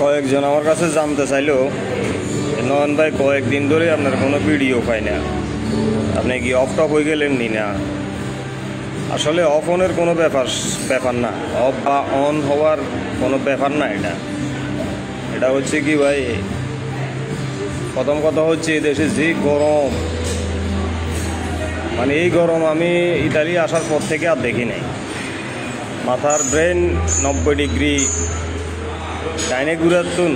কয়েকজন আমার কাছে জানতে চাইলো, নয়ন ভাই কয়েকদিন ধরে আপনার কোনো ভিডিও পাই না, আপনি কি অফ টপ হয়ে গেলেন নি? না, আসলে অফ অনের কোনো ব্যাপার না, অফ বা অন হওয়ার কোনো ব্যাপার না। এটা হচ্ছে কি ভাই, প্রথম কথা হচ্ছে দেশে যে গরম, মানে এই গরম আমি ইতালি আসার পর থেকে আর দেখি নাই। মাথার ব্রেন 90 ডিগ্রি ডাইনে ঘুরাতুন,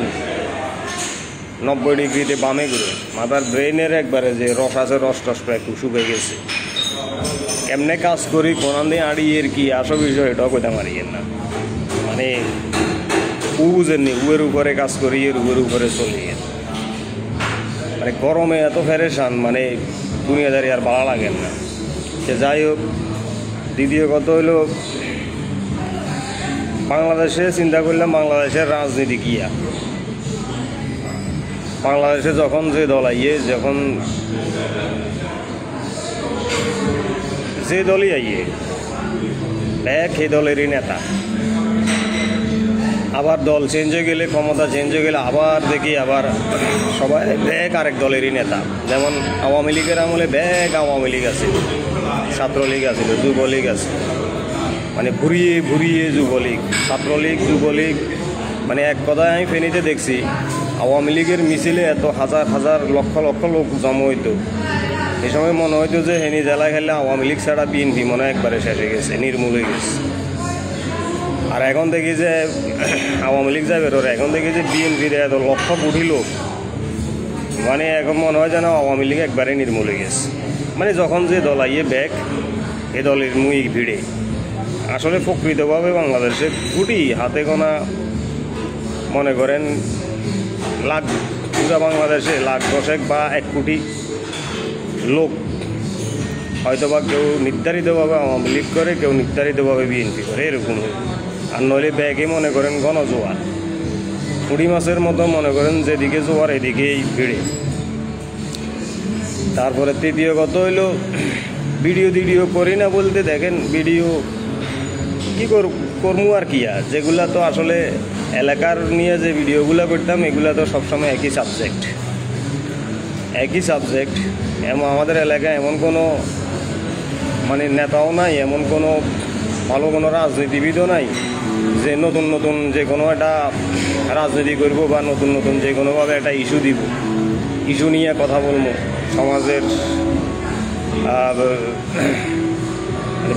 90 ডিগ্রিতে বামে ঘুরে। মাথার ব্রেনের একবারে যে রস আছে, রস একটু শুকে গেছে। কেমনে কাজ করি, কোনান দিয়ে আড়িয়ে কি আসো বিষয়, এটাও কইতে পারিয়েন না। মানে বুঝেননি, উয়ের উপরে কাজ করি, এর উপরে চলিয়ে। মানে গরমে এত ফেরেশান, মানে দুনিয়াদারি আর ভালো লাগেন না। সে যাই হোক, দ্বিতীয় কথা হইল বাংলাদেশে চিন্তা করলাম বাংলাদেশের রাজনীতি কি। বাংলাদেশে যখন যে দল আইয়ে, যখন যে দলই আইয়ে এক সেই দলেরই নেতা, আবার দল চেঞ্জ হয়ে গেলে, ক্ষমতা চেঞ্জ হয়ে গেলে আবার দেখি আবার সবাই ব্যাগ আরেক দলেরই নেতা। যেমন আওয়ামী লীগের আমলে ব্যাগ আওয়ামী লীগ আছে, ছাত্রলীগ আছে, যুবলীগ আছে, মানে ঘুরিয়ে ঘুরিয়ে যুবলীগ, ছাত্রলীগ, যুবলীগ। মানে এক কথায় আমি ফেনীতে দেখছি আওয়ামী লীগের মিছিলে এত হাজার হাজার লক্ষ লক্ষ লোক জমা হইতো। এই সময় মনে হইতো যে হেনি জেলায় খেলে আওয়ামী লীগ ছাড়া বিএনপি মনে একবারে শেষ হয়ে গেছে, নির্মূল হয়ে গেছে। আর এখন দেখি যে আওয়ামী লীগ যাবে, এখন দেখি যে বিএনপির এত লক্ষ কোটি লোক, মানে এখন মনে হয় যেন আওয়ামী লীগ একবারে নির্মূল হয়ে গেছে। মানে যখন যে দল আইয়ে ব্যাগ, এ দলের মুই ভিড়ে। আসলে প্রকৃতভাবে বাংলাদেশে কোটি হাতে গোনা, মনে করেন লাখ, পুরা বাংলাদেশে লাখ 10 বা 1 কোটি লোক হয়তোবা কেউ নির্ধারিতভাবে আওয়ামী লীগ করে, কেউ নির্ধারিতভাবে বিএনপি করে, এরকম। আর নইলে ব্যাগে মনে করেন গণজোয়ার, 20 মাসের মতো মনে করেন যেদিকে জোয়ার এদিকেই ভিড়ে। তারপরে তৃতীয় কথা হইল ভিডিও করি না বলতে, দেখেন ভিডিও কি করমু আর কি, যেগুলা তো আসলে এলাকার নিয়ে যে ভিডিওগুলো করতাম, এগুলা তো সবসময় একই সাবজেক্ট। আমাদের এলাকায় এমন কোনো মানে নেতাও নাই, এমন কোনো ভালো কোনো রাজনীতিবিদও নাই যে নতুন নতুন যে কোনো একটা রাজনীতি করব বা নতুন নতুন যে কোনোভাবে একটা ইস্যু দিব, ইস্যু নিয়ে কথা বলবো, সমাজের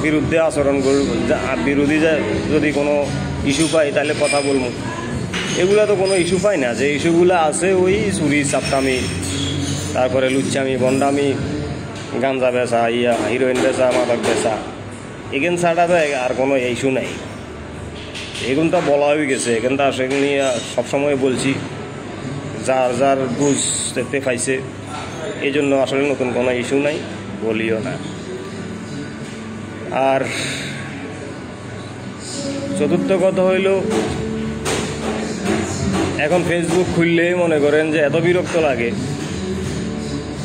বিরুদ্ধে আচরণ করব, বিরোধী যদি কোনো ইস্যু পাই তাহলে কথা বলবো। এগুলা তো কোনো ইস্যু পাই না। যে ইস্যুগুলো আছে ওই চুরি, চাপটামি, তারপরে লুচ্চামি, বন্ডামি, গাঞ্জা বেচা, হিরোইন বেচা, মাদক বেচা, এখান ছাড়া তো আর কোনো ইস্যু নাই। এগুলো তো বলা হয়ে গেছে, এখানটা সেগুলো নিয়ে সবসময় বলছি, যার যার বুঝ দেখতে পাইছে। এই জন্য আসলে নতুন কোনো ইস্যু নাই, বলিও না। আর চতুর্থ কথা হইল, এখন ফেসবুক খুললেই মনে করেন যে এত বিরক্ত লাগে।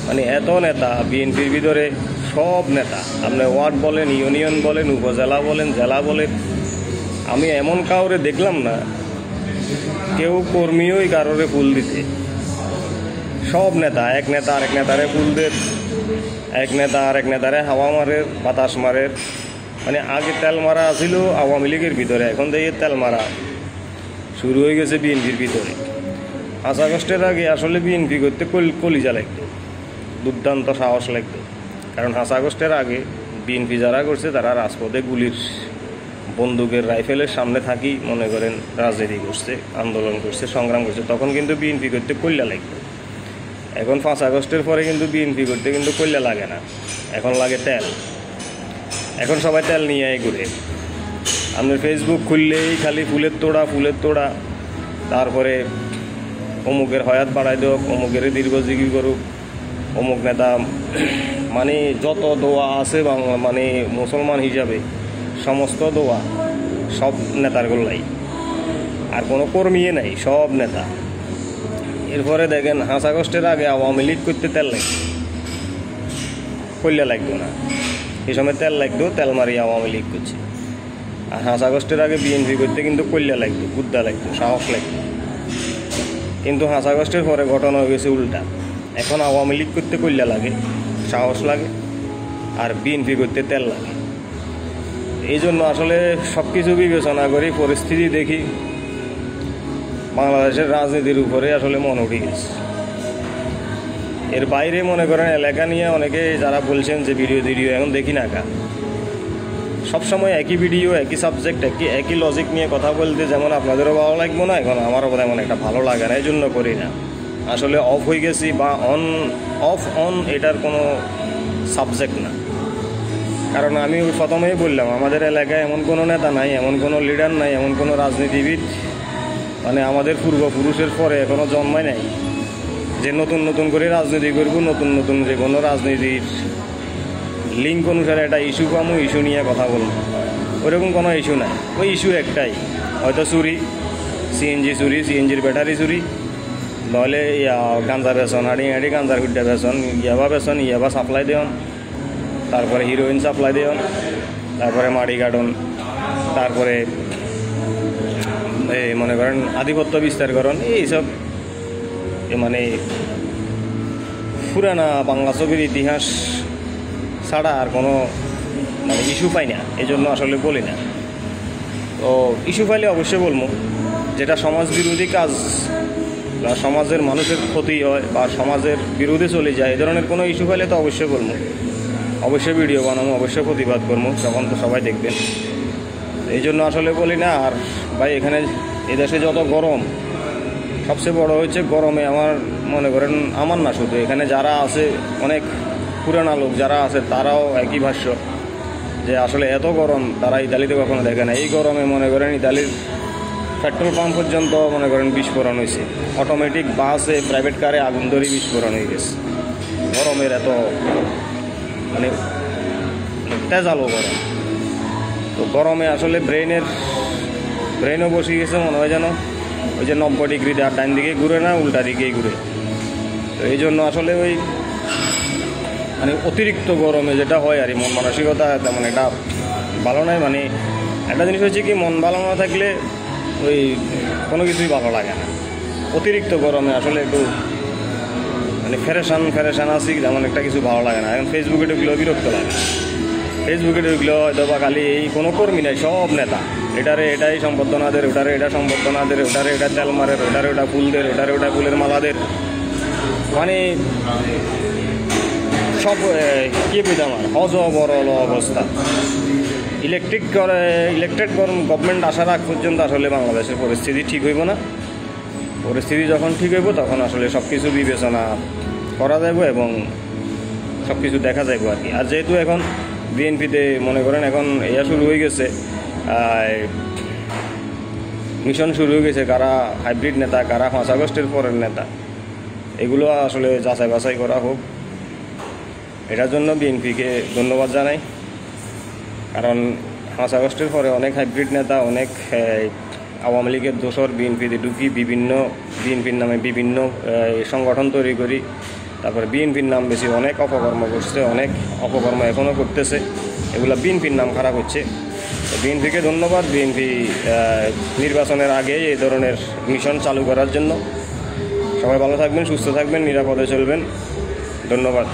মানে এত নেতা বিএনপির ভিতরে, সব নেতা, আপনি ওয়ার্ড বলেন, ইউনিয়ন বলেন, উপজেলা বলেন, জেলা বলেন, আমি এমন কাউরে দেখলাম না কেউ কর্মীই কারোরে ফুল দিতে। সব নেতা, এক নেতা আরেক নেতারে ফুল দেন, এক নেতা আরেক নেতারে হাওয়া মারের, বাতাস মারের। মানে আগে তেল মারা ছিল আওয়ামী লীগের ভিতরে, এখন দেখি তেল মারা শুরু হয়ে গেছে বিএনপির ভিতরে। 5 আগস্টের আগে আসলে বিএনপি করতে কলিজা লাগতো, দুর্দান্ত সাহস লাগতো। কারণ 5 আগস্টের আগে বিএনপি যারা করছে তারা রাজপথে গুলির, বন্দুকের, রাইফেলের সামনে থাকি মনে করেন রাজনীতি করছে, আন্দোলন করছে, সংগ্রাম করছে। তখন কিন্তু বিএনপি করতে কল্যা লাগতো। এখন 5 আগস্টের পরে কিন্তু বিএনপি করতে কিন্তু কল্যা লাগে না, এখন লাগে তেল। এখন সবাই তেল নিয়ে ঘুরে। আপনার ফেসবুক খুললেই খালি ফুলের তোড়া, তারপরে অমুকের হয়াত বাড়াই দেওক, অমুকের দীর্ঘজীবী করুক, অমুক নেতা, মানে যত দোয়া আছে বাংলা, মানে মুসলমান হিসাবে সমস্ত দোয়া সব নেতার গোল্লাই, আর কোনো কর্মীয়ে নাই, সব নেতা। এরপরে দেখেন 5 আগস্টের আগে আওয়ামী লীগ করতে তেল লাগতো, কল্যা লাগতো না। এই সময় তেল লাগতো, তেল মারি আওয়ামী লীগ করছে। আর 5 আগস্টের আগে বিএনপি করতে কিন্তু কল্যা লাগতো, বুদ্ধা লাগতো, সাহস লাগতো। কিন্তু 5 আগস্টের পরে ঘটনা হয়ে গেছে উল্টা। এখন আওয়ামী লীগ করতে কইলা লাগে, সাহস লাগে, আর বিএনপি করতে তেল লাগে। এই জন্য আসলে সব কিছু বিবেচনা করি, পরিস্থিতি দেখি, বাংলাদেশের রাজনীতির উপরে আসলে মন উঠে গেছে। এর বাইরে মনে করেন এলাকা নিয়ে অনেকে যারা বলছেন যে ভিডিও এখন দেখি না কা, সবসময় একই ভিডিও, একই সাবজেক্ট, একই লজিক নিয়ে কথা বলতে যেমন আপনাদেরও ভালো লাগবে না, এখন আমারও তেমন একটা ভালো লাগে না, এই জন্য করি না। আসলে অফ হয়ে গেছি বা অন এটার কোনো সাবজেক্ট না। কারণ আমি প্রথমেই বললাম, আমাদের এলাকায় এমন কোনো নেতা নাই, এমন কোনো লিডার নাই, এমন কোনো রাজনীতিবিদ মানে আমাদের পূর্বপুরুষের পরে এখনও জন্মায় নাই যে নতুন করে রাজনীতি করব, নতুন যে কোনো রাজনীতির লিঙ্ক অনুসারে একটা ইস্যু পামো, ইস্যু নিয়ে কথা বলবো, ওইরকম কোনো ইস্যু নাই। ওই ইস্যু একটাই, হয়তো চুরি, সিএনজির ব্যাটারি চুরি, নইলে গাঞ্জা বেচন, হাঁড়ি গাঞ্জার হুড্ডা বেচন, ইয়াবা সাপ্লাই দেন, তারপরে হিরোইন সাপ্লাই দেন, তারপরে মাড়ি গার্ডন, তারপরে এই মনে করেন আধিপত্য বিস্তার করেন, এইসব মানে পুরানা বাংলা ছবির ইতিহাস ছাড়া আর কোনো মানে ইস্যু পাই না, এই জন্য আসলে বলি না। তো ইস্যু পাইলে অবশ্যই বলবো, যেটা সমাজ বিরোধী কাজ বা সমাজের মানুষের ক্ষতি হয় বা সমাজের বিরুদ্ধে চলে যায়, এই ধরনের কোনো ইস্যু পাইলে তো অবশ্যই বলবো, অবশ্যই ভিডিও বানাবো, অবশ্যই প্রতিবাদ করবো, তখন তো সবাই দেখবেন। এই জন্য আসলে বলি না। আর ভাই এখানে এদেশে যত গরম, সবচেয়ে বড় হচ্ছে গরমে আমার মনে করেন, আমার না শুধু, এখানে যারা আছে অনেক পুরানা লোক যারা আছে তারাও একই ভাষ্য যে আসলে এত গরম তারা ইতালিতে কখনো দেখে না। এই গরমে মনে করেন ইতালির পেট্রোল পাম্প পর্যন্ত মনে করেন বিস্ফোরণ হয়েছে, অটোমেটিক বাসে, প্রাইভেট কারে আগুন ধরে বিস্ফোরণ হয়ে গেছে। গরমের এত মানে তেজালো গরম। তো গরমে আসলে ব্রেনও বসে গেছে, মনে হয় যেন ওই যে 90 ডিগ্রিতে আর ডান দিকে ঘুরে না, উল্টা দিকেই ঘুরে। তো এই জন্য আসলে ওই মানে অতিরিক্ত গরমে যেটা হয় আর মন মানসিকতা তেমন এটা ভালো নয়। মানে একটা জিনিস হচ্ছে কি, মন ভালো না থাকলে ওই কোনো কিছুই ভালো লাগে না। অতিরিক্ত গরমে আসলে একটু মানে ফেরেশান আছি, তেমন একটা কিছু ভালো লাগে না। এখন ফেসবুকে ঢুকলেও বিরক্ত লাগে, ফেসবুকে ঢুকলেও হয়তো বা খালি এই কোনো কর্মী নাই, সব নেতা এটাই সম্বর্ধনাদের, ওটারে এটা সম্বর্ধনাদের, ওটারে এটা তেল মারের, ওটারে ওটা ফুলদের, ওটারে ওটা ফুলের মালাদের, মানে সব কি বুঝে আমার অজবরল অবস্থা। ইলেকটেড গভর্নমেন্ট আসার আগ পর্যন্ত আসলে বাংলাদেশের পরিস্থিতি ঠিক হইব না। পরিস্থিতি যখন ঠিক হইব তখন আসলে সব কিছু বিবেচনা করা যাব এবং সব কিছু দেখা যাইব আর কি। আর যেহেতু এখন বিএনপিতে মনে করেন এখন শুরু হয়ে গেছে, মিশন শুরু হয়ে গেছে, কারা হাইব্রিড নেতা, কারা 5 আগস্টের পরের নেতা, এগুলো আসলে যাচাই বাছাই করা হোক। এটার জন্য বিএনপিকে ধন্যবাদ জানাই, কারণ 5 আগস্টের পরে অনেক হাইব্রিড নেতা, অনেক আওয়ামী লীগের দোসর বিএনপিতে ঢুকি, বিএনপির নামে বিভিন্ন সংগঠন তৈরি করি, তারপরে বিএনপির নাম বেশি অনেক অপকর্ম করছে, অনেক অপকর্ম এখনও করতেছে, এগুলো বিএনপির নাম খারাপ হচ্ছে। বিএনপিকে ধন্যবাদ, বিএনপি নির্বাচনের আগে এই ধরনের মিশন চালু করার জন্য। সবাই ভালো থাকবেন, সুস্থ থাকবেন, নিরাপদে চলবেন। ধন্যবাদ।